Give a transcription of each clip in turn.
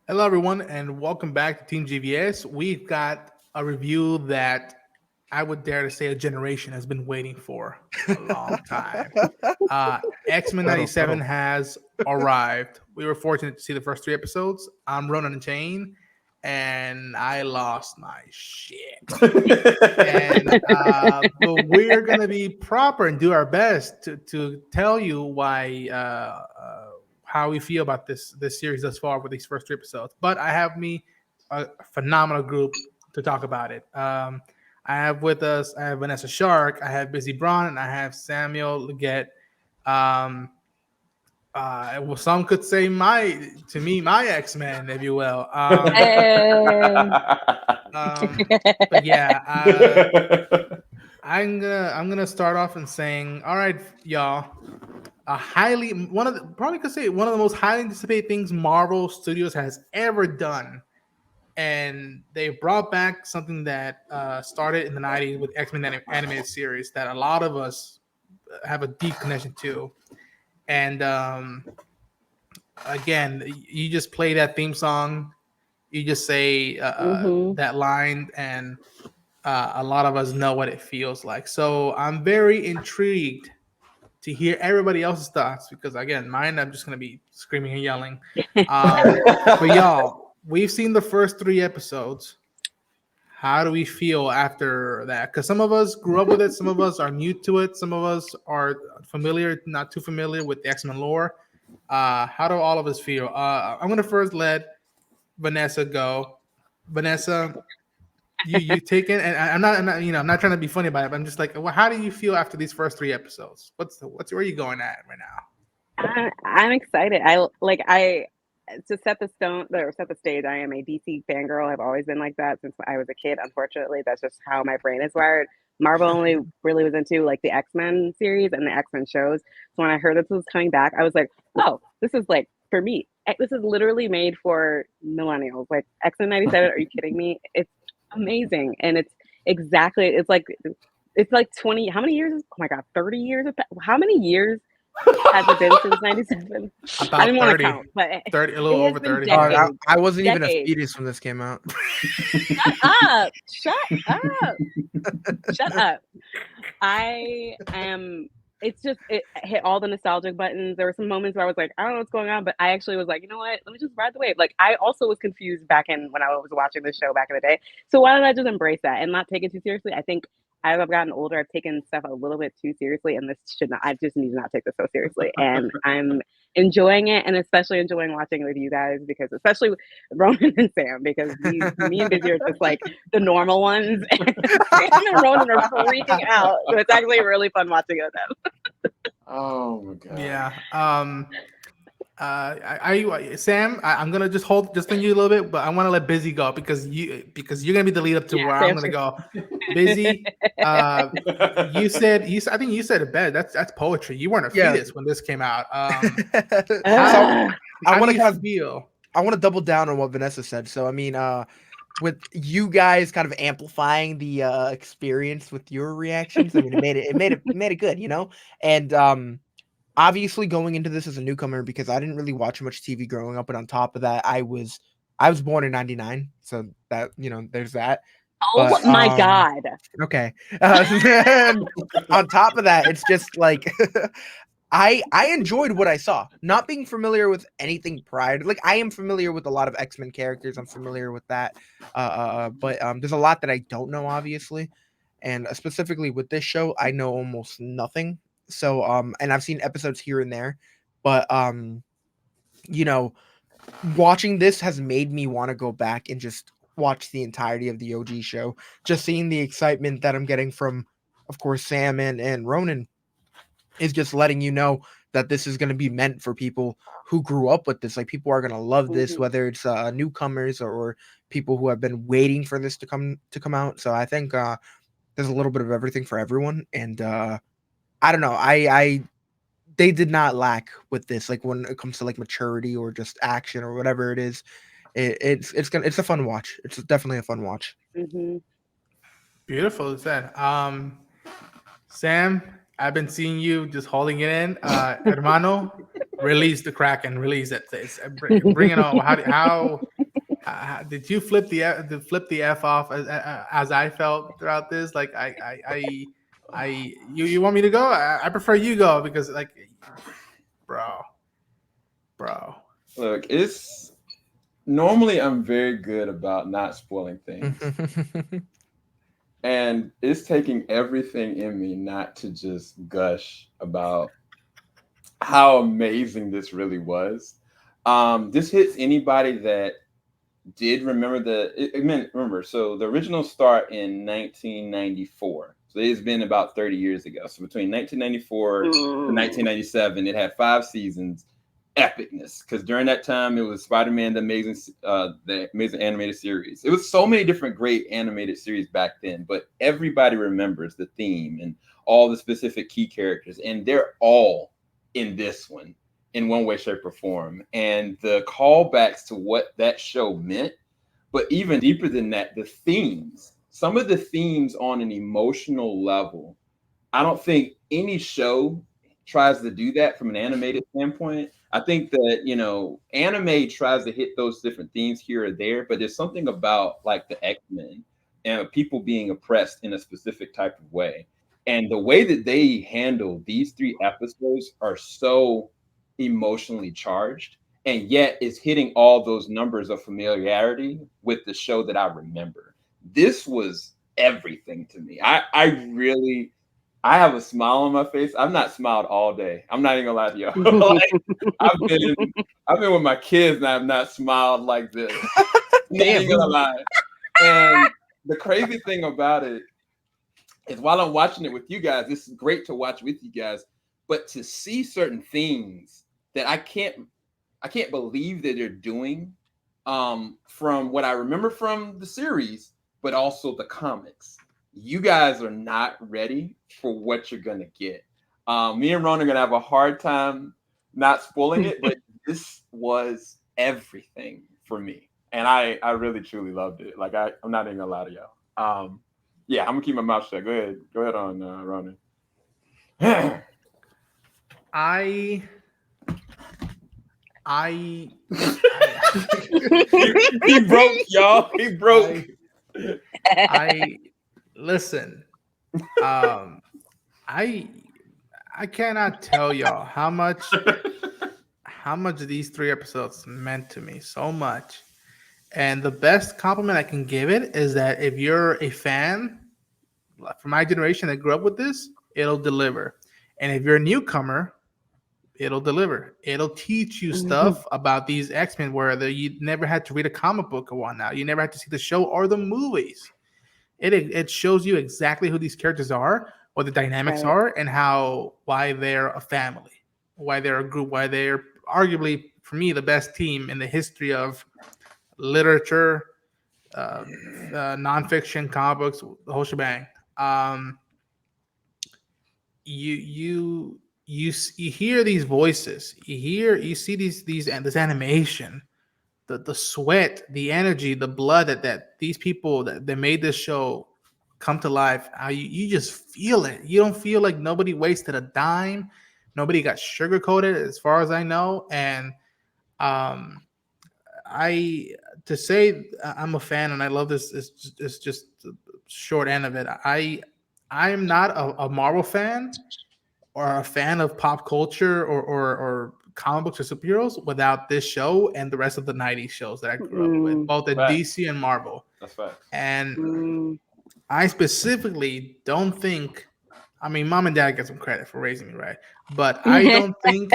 Hello, everyone, and welcome back to TeamJVS. We've got a review that I would dare to say a generation has been waiting for a long time. Uh, X-Men Subtle, 97 subtle. has arrived. We were fortunate to see the first three episodes. I'm Ronin and Chain, and I lost my shit. But we're gonna be proper and do our best to tell you why how we feel about this series thus far with these first three episodes. But I have me a phenomenal group to talk about it. I have with us I have Vanessa Shark, I have Bizzy Braun, and I have Samuel Leggett. Um, well, some could say my X-Men, if you will. Hey. Um, but yeah, I'm gonna start off and saying, all right, y'all. A highly one of the probably could say one of the most highly anticipated things Marvel Studios has ever done, and they brought back something that started in the '90s with X-Men animated series that a lot of us have a deep connection to. And again, you just play that theme song, you just say hmm that line, and a lot of us know what it feels like. So I'm very intrigued to hear everybody else's thoughts because again, mine I'm just gonna be screaming and yelling. But y'all, we've seen the first three episodes. How do we feel after that? Because some of us grew up with it, some of us are new to it, some of us are familiar, not too familiar with the X-Men lore. How do all of us feel? I'm gonna first let Vanessa go. Vanessa, you take it, and I'm not trying to be funny about it, but I'm just like, well, how do you feel after these first three episodes? What's where are you going at right now? I'm excited. I to set the stone or set the stage. I am a DC fangirl. I've always been like that since I was a kid. Unfortunately, that's just how my brain is wired. Marvel only really was into like the X-Men series and the X-Men shows. So when I heard this was coming back, I was like, oh, this is like for me. This is literally made for millennials. Like X-Men 97. Are you kidding me? It's amazing, and exactly. It's like 20. How many years? Oh my god, 30 years. How many years has it been since 97? I About didn't want to 30, count, but 30, a little it has over been 30. Dog, Yeah. decades. I wasn't even a Decades. fetus when this came out. Shut up. Shut up. Shut up. I am it's just it hit all the nostalgic buttons. There were some moments where I was like, I don't know what's going on, but I actually was like, you know what? Let me just ride the wave. Like I also was confused back in when I was watching the show back in the day. So why don't I just embrace that and not take it too seriously? I think as I've gotten older, I've taken stuff a little bit too seriously, and this should not. I just need to not take this so seriously, and I'm enjoying it, and especially enjoying watching it with you guys because, especially with Ronan and Sam, because me and Busy are just like the normal ones, and Sam and Ronan are freaking out. So it's actually really fun watching it with them. Oh my god. Yeah. Sam, I'm gonna just hold just on you a little bit, but I want to let Busy go because you're gonna be the lead up to Yeah, where I'm Sam. gonna go. Busy, I think you said it best. That's poetry. You weren't a Yeah. fetus when this came out. So How, I how want do to you kind of feel? I want to double down on what Vanessa said. So I mean, with you guys kind of amplifying the experience with your reactions, I mean, it made it good, you know. And obviously going into this as a newcomer because I didn't really watch much TV growing up, and on top of that, I was born in '99, so that there's that. Oh But my god. okay. Then on top of that, it's just like I enjoyed what I saw. Not being familiar with anything prior, like I am familiar with a lot of X-Men characters. I'm familiar with that, but there's a lot that I don't know, obviously, and specifically with this show, I know almost nothing. So and I've seen episodes here and there, but you know, watching this has made me want to go back and just watch the entirety of the OG show. Just seeing the excitement that I'm getting from, of course, Sam and Ronan is just letting you know that this is going to be meant for people who grew up with this. Like people are going to love this, Mhm. whether it's newcomers or people who have been waiting for this to come out. So I think there's a little bit of everything for everyone, and I don't know. I they did not lack with this. Like when it comes to like maturity or just action or whatever it is, it's a fun watch. It's definitely a fun watch. Mhm. Beautiful, is that? Sam, I've been seeing you just holding it in. Hermano, release the Kraken. Release it. Bring it on. Did you flip the F off as I felt throughout this? Like you want me to go? I prefer you go because like, bro. Look, it's normally I'm very good about not spoiling things. And it's taking everything in me not to just gush about how amazing this really was. This hits anybody that did remember remember, so the original start in 1994. So it's been about 30 years ago. So between 1994 to 1997, it had 5 seasons. Epicness, because during that time it was Spider-Man the amazing animated series. It was so many different great animated series back then, but everybody remembers the theme and all the specific key characters, and they're all in this one in one way, shape, or form. And the callbacks to what that show meant, but even deeper than that, the themes, some of the themes on an emotional level, I don't think any show tries to do that from an animated standpoint. I think that, anime tries to hit those different themes here or there, but there's something about like the X-Men and people being oppressed in a specific type of way. And the way that they handle these 3 episodes are so emotionally charged, and yet it's hitting all those numbers of familiarity with the show that I remember. This was everything to me. I have a smile on my face. I've not smiled all day. I'm not even gonna lie to you. Like, I've been with my kids and I've not smiled like this. I'm not even gonna lie. And the crazy thing about it is, while I'm watching it with you guys, this is great to watch with you guys, but to see certain things that I can't believe that they're doing, from what I remember from the series, but also the comics. You guys are not ready for what you're gonna get. Me and Ronin are gonna have a hard time not spoiling it, but this was everything for me, and I really truly loved it. Like I'm not even gonna lie to y'all. Yeah, I'm gonna keep my mouth shut. Go ahead on Ronin. He broke, y'all. He broke. Listen. I cannot tell y'all how much these 3 episodes meant to me. So much. And the best compliment I can give it is that if you're a fan from my generation that grew up with this, it'll deliver. And if you're a newcomer, it'll deliver. It'll teach you stuff about these X-Men where you never had to read a comic book or whatnot. You never had to see the show or the movies. It shows you exactly who these characters are, what the dynamics are, and why they're a family, why they're a group, why they're arguably, for me, the best team in the history of literature, nonfiction, comic books, the whole shebang. You hear these voices, you see this animation, the sweat, the energy, the blood that these people that made this show come to life. How you just feel it. You don't feel like nobody wasted a dime, nobody got sugarcoated, as far as I know. And to say I'm a fan and I love this is just the short end of it. I'm not a Marvel fan or a fan of pop culture or comic books or superheroes without this show and the rest of the 90s shows that I grew up with, both at DC and Marvel. That's fact. And I specifically don't think, I mean, mom and dad get some credit for raising me right, but I don't think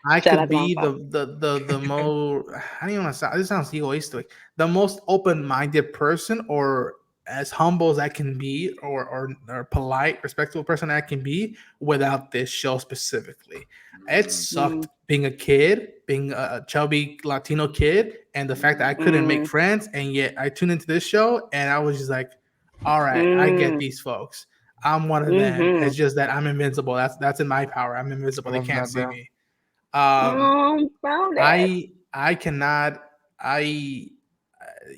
I could be the most, I don't even want to sound, this sounds egoistic, the most open-minded person or as humble as I can be or polite, respectful person I can be without this show specifically. It sucked being a kid, being a chubby Latino kid, and the fact that I couldn't make friends, and yet I tuned into this show and I was just like, all right, I get these folks. I'm one of them. It's just that I'm invincible. That's in my power. I'm invincible. They can't see me. I cannot.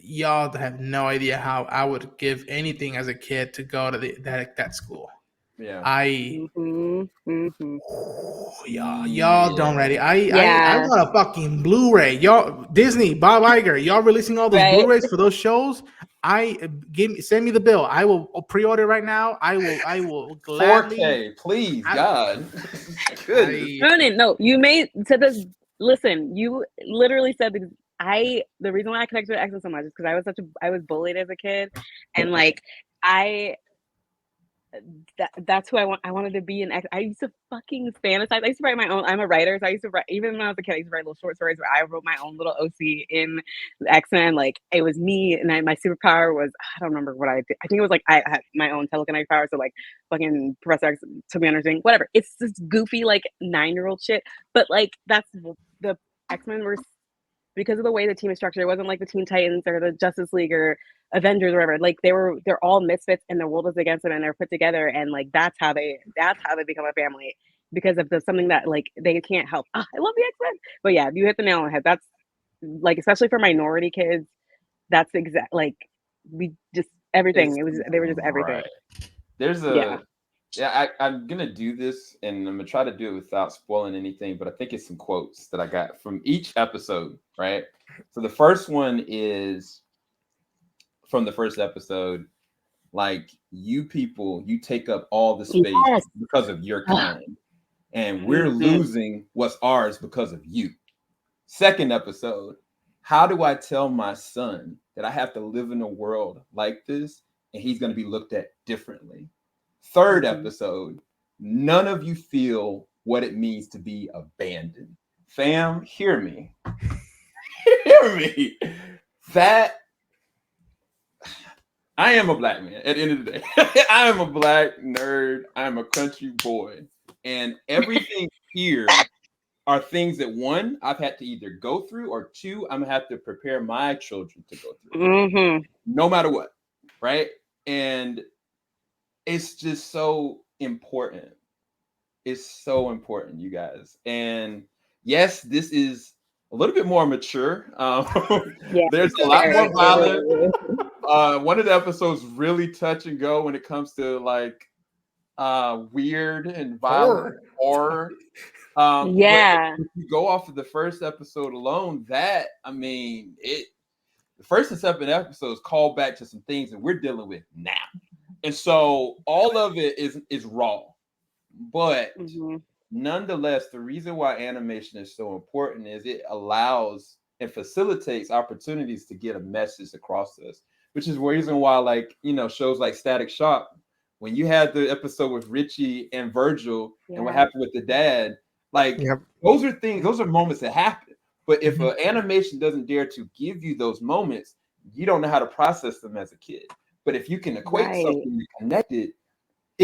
Y'all have no idea how I would give anything as a kid to go to that school. Yeah. Y'all don't ready. I Yeah. want a fucking Blu-ray. Y'all, Disney, Bob Iger, y'all releasing all those Right. Blu-rays for those shows. Send me the bill. I will pre-order right now. I will gladly. 4K, please, I- God. Goodness. Ronin, no, you made to this. Listen, you literally said the reason why I connected with X so much is because I was bullied as a kid, and like that's who I wanted to be an X. I used to fucking fantasize. I used to write my own. I'm a writer, so I used to write. Even when I was a kid, I used to write little short stories where I wrote my own little OC in X-Men. Like it was me, and my superpower was I don't remember what I did. I think it was like I had my own telekinetic power. So like fucking Professor X took me under his wing. Whatever. It's this goofy like 9-year-old shit. But like that's the X-Men were because of the way the team is structured. It wasn't like the Teen Titans or the Justice League or Avengers or whatever. Like they're all misfits and the world is against them and they're put together and like that's how they become a family because of something that like they can't help. I love the X-Men. But yeah, you hit the nail on the head. That's like especially for minority kids, that's exact like we just everything. They were just everything. Right. There's I'm gonna do this and I'm gonna try to do it without spoiling anything, but I think it's some quotes that I got from each episode, right? So the first one is from the first episode, like you people, you take up all the space because of your kind, and we're losing what's ours because of you. Second episode, how do I tell my son that I have to live in a world like this and he's going to be looked at differently? Third episode, none of you feel what it means to be abandoned. Fam, hear me. Hear me. That I am a black man at the end of the day. I am a black nerd. I am a country boy. And everything here are things that one, I've had to either go through or two, I'm gonna have to prepare my children to go through. No matter what. Right. And it's just so important. It's so important, you guys. And yes, this is a little bit more mature. There's a lot more violence. One of the episodes really touch and go when it comes to like weird and violent horror. But if you go off of the first episode alone, the first and second episodes call back to some things that we're dealing with now. And so all of it is raw. But nonetheless, the reason why animation is so important is it allows and facilitates opportunities to get a message across to us, which is the reason why, like, shows like Static Shock, when you had the episode with Richie and Virgil and what happened with the dad, like those are moments that happen. But if an animation doesn't dare to give you those moments, you don't know how to process them as a kid. But if you can equate something and connect it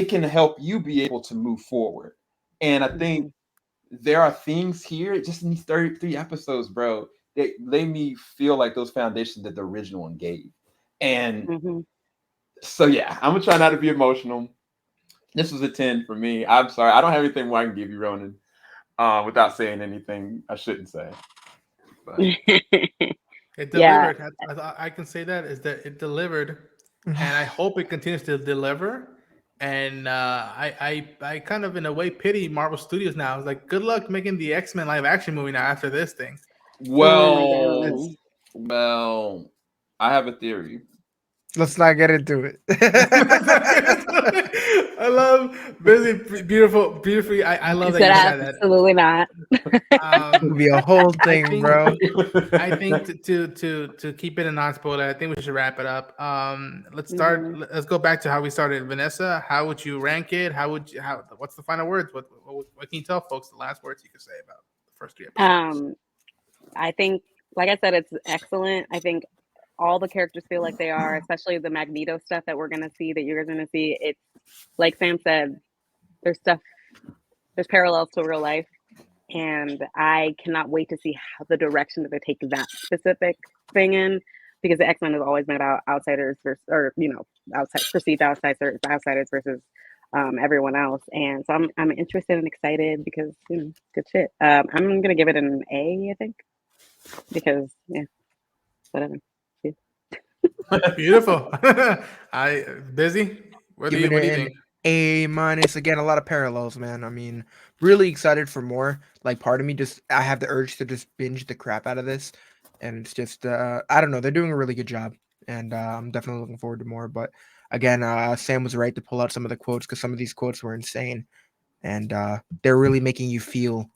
can help you be able to move forward. And I think there are things here, just in these 33 episodes, bro, that made me feel like those foundations that the original one gave. And so, yeah, I'm going to try not to be emotional. This was a 10 for me. I'm sorry. I don't have anything more I can give you, Ronin, without saying anything I shouldn't say. But. It delivered. I can say that is that it delivered. And I hope it continues to deliver. And I kind of in a way pity Marvel Studios now. It's like good luck making the X-Men live action movie now after this thing. Well, I have a theory. Let's not get into it. I love Bizzy, beautifully. I love that you said that. Absolutely not. It'll be a whole thing, bro. I think to keep it a non-spoiler, I think we should wrap it up. Let's start. Let's go back to how we started. Vanessa, how would you rank it? What's the final words? What can you tell folks? The last words you could say about the first 3 episodes. I think, like I said, it's excellent. I think all the characters feel like they are, especially the Magneto stuff that we're gonna see, that you're gonna see. It's like Sam said, there's parallels to real life, and I cannot wait to see how the direction that they take that specific thing in, because the X-Men has always been about outsiders versus, or perceived outsiders versus everyone else, and so I'm interested and excited because good shit. I'm gonna give it an A, I think, because whatever. Beautiful. Bizzy. What do you think? A-. Again, a lot of parallels, man. I mean, really excited for more. Like, part of me I have the urge to just binge the crap out of this. And it's just, I don't know. They're doing a really good job. And I'm definitely looking forward to more. But again, Sam was right to pull out some of the quotes because some of these quotes were insane. And they're really making you feel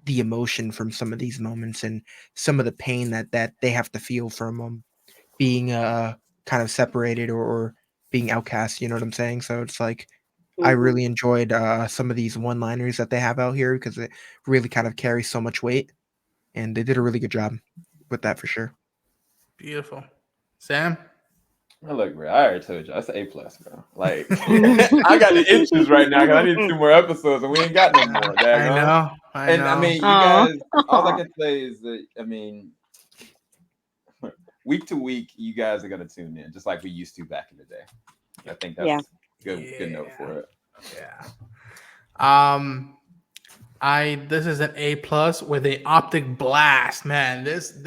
the emotion from some of these moments and some of the pain that they have to feel from being kind of separated or being outcast. You know what I'm saying? So it's like, I really enjoyed some of these one-liners that they have out here because it really kind of carries so much weight. And they did a really good job with that for sure. Beautiful. Sam? Oh, look, bro, I already told you, that's an A+, bro. Like, I got the itches right now because I need 2 more episodes and we ain't got no more. I know. I mean, you guys, all I can say is that, I mean, week to week, you guys are going to tune in just like we used to back in the day. I think that's good note for it. Yeah. This is an A+ with an optic blast, man. This,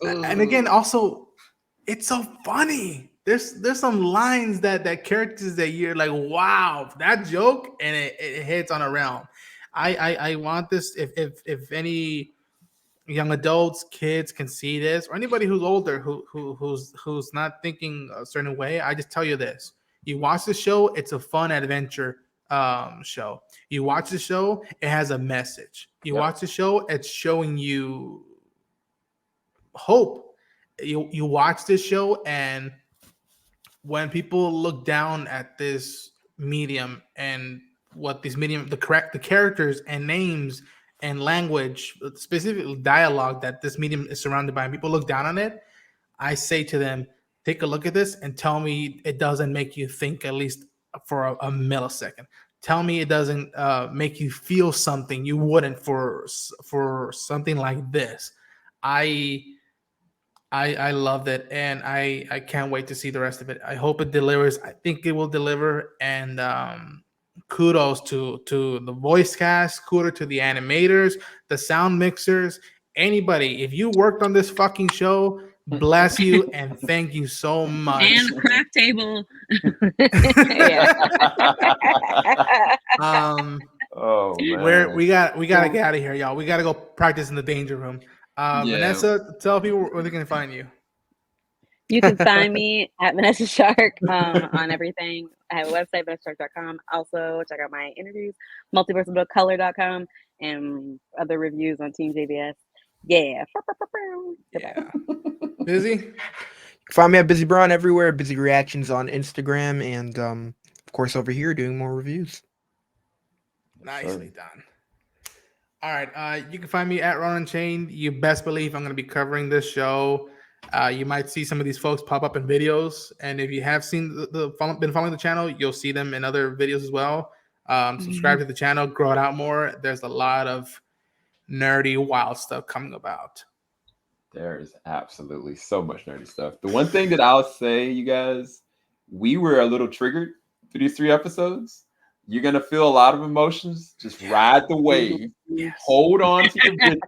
and again, also, it's so funny. There's some lines that characters that you're like, wow, that joke, and it hits on a realm. I want this. If any young adults, kids can see this, or anybody who's older who's not thinking a certain way, I just tell you this: you watch the show, it's a fun adventure show. You watch the show, it has a message. You watch the show, it's showing you hope. You watch this show, and when people look down at this medium and what this medium, the characters and names and language, specifically dialogue that this medium is surrounded by, and people look down on it, I say to them, take a look at this and tell me it doesn't make you think at least for a millisecond. Tell me it doesn't make you feel something you wouldn't for something like this. I loved it, and I can't wait to see the rest of it. I hope it delivers. I think it will deliver, and kudos to the voice cast, kudos to the animators, the sound mixers, anybody. If you worked on this fucking show, bless you and thank you so much. And the craft table. Oh man. We gotta get out of here, y'all. We gotta go practice in the danger room. Vanessa, tell people where they can find you. You can find me at Vanessa Shark on everything. I have a website, vanessashark.com. Also, check out my interviews, multiversal.color.com, and other reviews on TeamJVS. Yeah. Bizzy? You can find me at Bizzy Braun everywhere, Bizzy Reactions on Instagram, and of course over here doing more reviews. Nicely done. All right, you can find me at Ronin Chain. You best believe I'm going to be covering this show. You might see some of these folks pop up in videos, and if you have seen been following the channel, you'll see them in other videos as well. Subscribe to the channel, grow it out more. There's a lot of nerdy, wild stuff coming about. There is absolutely so much nerdy stuff. The one thing that I'll say, you guys, we were a little triggered through these 3 episodes. You're going to feel a lot of emotions. Just ride the wave. Yes. Hold on to your business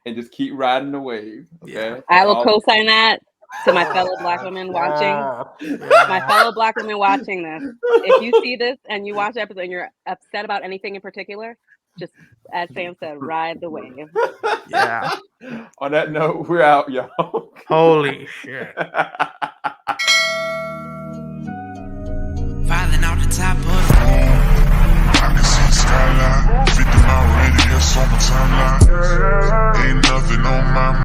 and just keep riding the wave. Okay. Yeah. I will co-sign that to my fellow Black women watching. My fellow Black women watching this. If you see this and you watch the episode and you're upset about anything in particular, just as Sam said, ride the wave. Yeah. On that note, we're out, y'all. Holy shit. Falling out the top of the I can see the skyline, 50 mile radius on my timeline. Ain't nothing on my